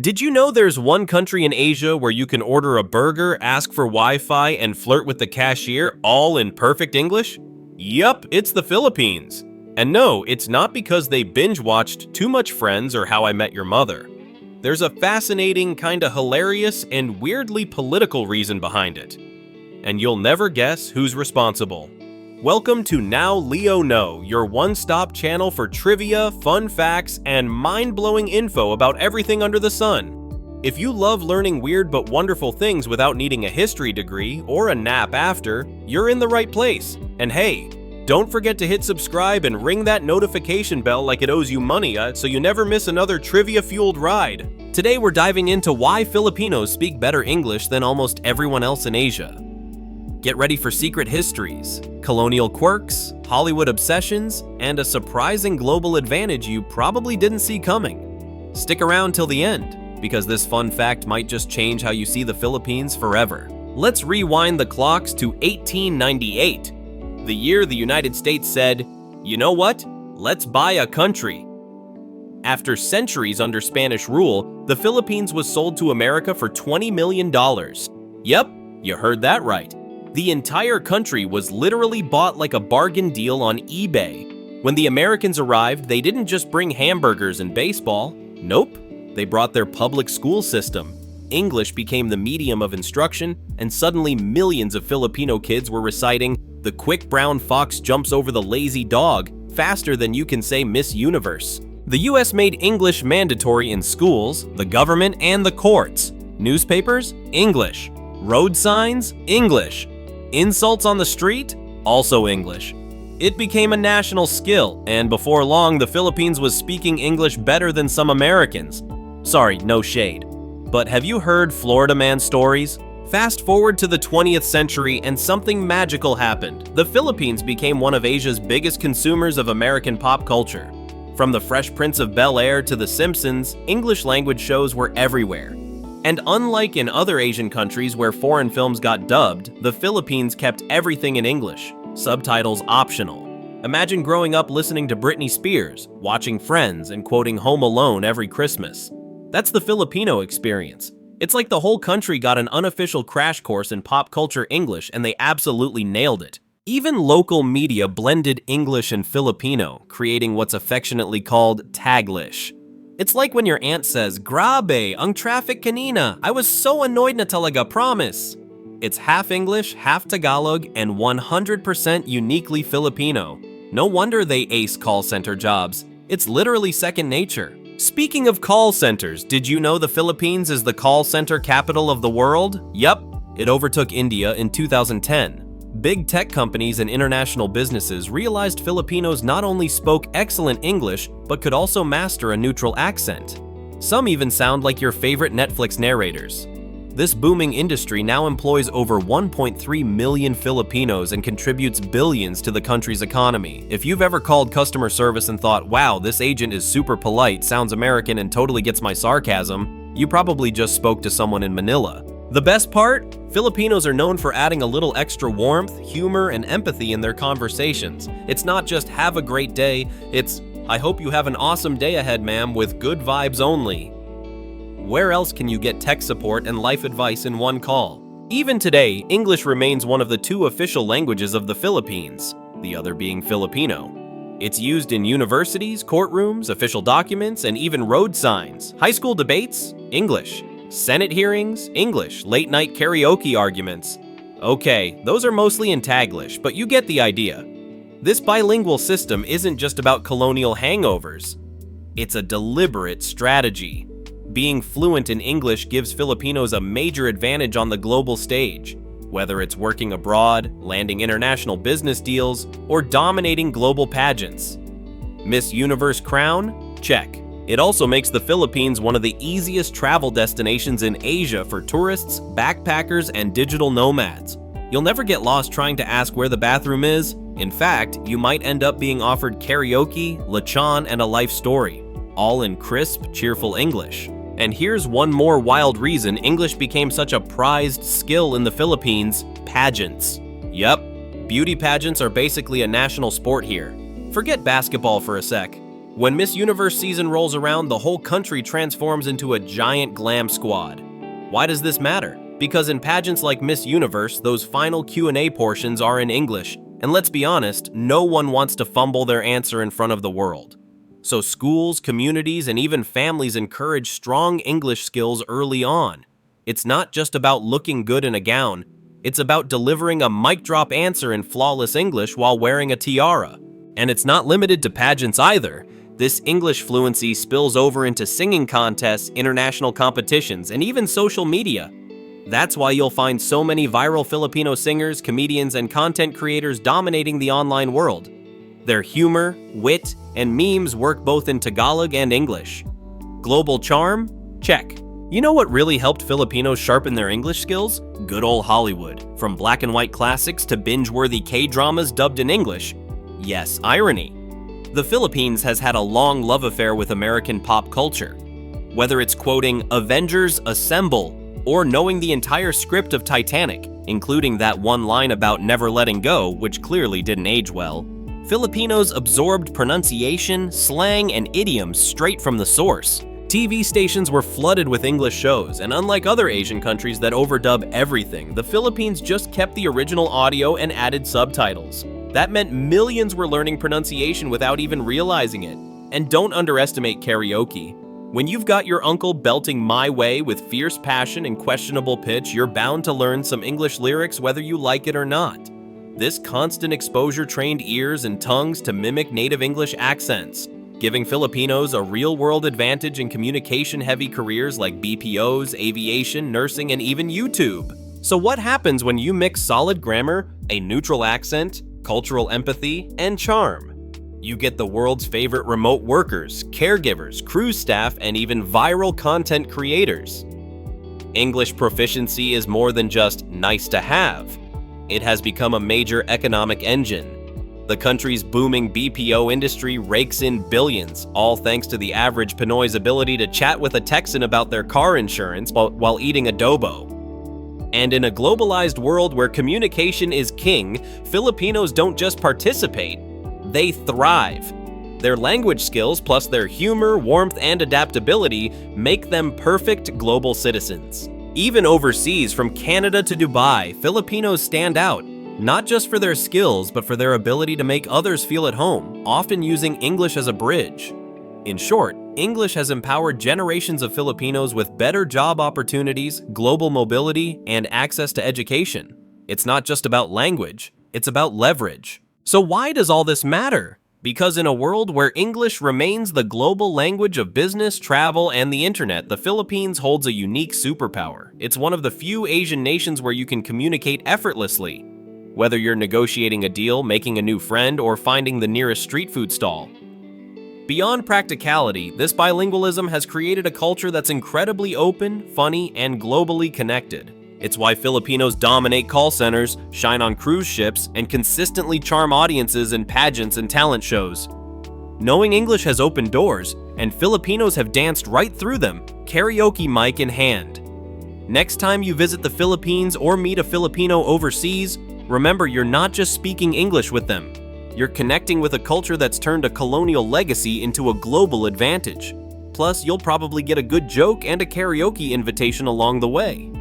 Did you know there's one country in Asia where you can order a burger, ask for Wi-Fi, and flirt with the cashier all in perfect English? Yup, it's the Philippines. And no, it's not because they binge-watched too much Friends or How I Met Your Mother. There's a fascinating, kinda hilarious, and weirdly political reason behind it. And you'll never guess who's responsible. Welcome to Now Leo Know, your one-stop channel for trivia, fun facts, and mind-blowing info about everything under the sun. If you love learning weird but wonderful things without needing a history degree or a nap after, you're in the right place. And hey, don't forget to hit subscribe and ring that notification bell like it owes you money so you never miss another trivia-fueled ride. Today we're diving into why Filipinos speak better English than almost everyone else in Asia. Get ready for secret histories, colonial quirks, Hollywood obsessions, and a surprising global advantage you probably didn't see coming. Stick around till the end, because this fun fact might just change how you see the Philippines forever. Let's rewind the clocks to 1898, the year the United States said, "You know what? Let's buy a country." After centuries under Spanish rule, the Philippines was sold to America for $20 million. Yep, you heard that right. The entire country was literally bought like a bargain deal on eBay. When the Americans arrived, they didn't just bring hamburgers and baseball. Nope, they brought their public school system. English became the medium of instruction, and suddenly millions of Filipino kids were reciting, "The quick brown fox jumps over the lazy dog," faster than you can say Miss Universe. The US made English mandatory in schools, the government, and the courts. Newspapers? English. Road signs? English. Insults on the street? Also English. It became a national skill, and before long, the Philippines was speaking English better than some Americans. Sorry, no shade. But have you heard Florida Man stories? Fast forward to the 20th century and something magical happened. The Philippines became one of Asia's biggest consumers of American pop culture. From The Fresh Prince of Bel-Air to The Simpsons, English language shows were everywhere. And unlike in other Asian countries where foreign films got dubbed, the Philippines kept everything in English, subtitles optional. Imagine growing up listening to Britney Spears, watching Friends, and quoting Home Alone every Christmas. That's the Filipino experience. It's like the whole country got an unofficial crash course in pop culture English, and they absolutely nailed it. Even local media blended English and Filipino, creating what's affectionately called Taglish. It's like when your aunt says, "Grabe, ang traffic kanina. I was so annoyed na talaga, promise." It's half English, half Tagalog, and 100% uniquely Filipino. No wonder they ace call center jobs. It's literally second nature. Speaking of call centers, did you know the Philippines is the call center capital of the world? Yup, it overtook India in 2010. Big tech companies and international businesses realized Filipinos not only spoke excellent English, but could also master a neutral accent. Some even sound like your favorite Netflix narrators. This booming industry now employs over 1.3 million Filipinos and contributes billions to the country's economy. If you've ever called customer service and thought, "Wow, this agent is super polite, sounds American, and totally gets my sarcasm," you probably just spoke to someone in Manila. The best part? Filipinos are known for adding a little extra warmth, humor, and empathy in their conversations. It's not just "have a great day," it's "I hope you have an awesome day ahead, ma'am," with good vibes only. Where else can you get tech support and life advice in one call? Even today, English remains one of the two official languages of the Philippines, the other being Filipino. It's used in universities, courtrooms, official documents, and even road signs. High school debates? English. Senate hearings? English. Late-night karaoke arguments? Okay, those are mostly in Taglish, but you get the idea. This bilingual system isn't just about colonial hangovers. It's a deliberate strategy. Being fluent in English gives Filipinos a major advantage on the global stage, whether it's working abroad, landing international business deals, or dominating global pageants. Miss Universe crown? Check. It also makes the Philippines one of the easiest travel destinations in Asia for tourists, backpackers, and digital nomads. You'll never get lost trying to ask where the bathroom is. In fact, you might end up being offered karaoke, lechon, and a life story, all in crisp, cheerful English. And here's one more wild reason English became such a prized skill in the Philippines: pageants. Yup, beauty pageants are basically a national sport here. Forget basketball for a sec. When Miss Universe season rolls around, the whole country transforms into a giant glam squad. Why does this matter? Because in pageants like Miss Universe, those final Q&A portions are in English, and let's be honest, no one wants to fumble their answer in front of the world. So schools, communities, and even families encourage strong English skills early on. It's not just about looking good in a gown, it's about delivering a mic drop answer in flawless English while wearing a tiara. And it's not limited to pageants either. This English fluency spills over into singing contests, international competitions, and even social media. That's why you'll find so many viral Filipino singers, comedians, and content creators dominating the online world. Their humor, wit, and memes work both in Tagalog and English. Global charm? Check. You know what really helped Filipinos sharpen their English skills? Good old Hollywood. From black and white classics to binge-worthy K-dramas dubbed in English. Yes, irony. The Philippines has had a long love affair with American pop culture. Whether it's quoting Avengers Assemble or knowing the entire script of Titanic, including that one line about never letting go, which clearly didn't age well, Filipinos absorbed pronunciation, slang, and idioms straight from the source. TV stations were flooded with English shows, and unlike other Asian countries that overdub everything, the Philippines just kept the original audio and added subtitles. That meant millions were learning pronunciation without even realizing it. And don't underestimate karaoke. When you've got your uncle belting My Way with fierce passion and questionable pitch, you're bound to learn some English lyrics whether you like it or not. This constant exposure trained ears and tongues to mimic native English accents, giving Filipinos a real-world advantage in communication-heavy careers like BPOs, aviation, nursing, and even YouTube. So what happens when you mix solid grammar, a neutral accent, cultural empathy, and charm? You get the world's favorite remote workers, caregivers, cruise staff, and even viral content creators. English proficiency is more than just nice to have. It has become a major economic engine. The country's booming BPO industry rakes in billions, all thanks to the average Pinoy's ability to chat with a Texan about their car insurance while eating adobo. And in a globalized world where communication is king, Filipinos don't just participate, they thrive. Their language skills plus their humor, warmth, and adaptability make them perfect global citizens. Even overseas, from Canada to Dubai, Filipinos stand out, not just for their skills, but for their ability to make others feel at home, often using English as a bridge. In short, English has empowered generations of Filipinos with better job opportunities, global mobility, and access to education. It's not just about language, it's about leverage. So why does all this matter? Because in a world where English remains the global language of business, travel, and the internet, the Philippines holds a unique superpower. It's one of the few Asian nations where you can communicate effortlessly, whether you're negotiating a deal, making a new friend, or finding the nearest street food stall. Beyond practicality, this bilingualism has created a culture that's incredibly open, funny, and globally connected. It's why Filipinos dominate call centers, shine on cruise ships, and consistently charm audiences in pageants and talent shows. Knowing English has opened doors, and Filipinos have danced right through them, karaoke mic in hand. Next time you visit the Philippines or meet a Filipino overseas, remember you're not just speaking English with them. You're connecting with a culture that's turned a colonial legacy into a global advantage. Plus, you'll probably get a good joke and a karaoke invitation along the way.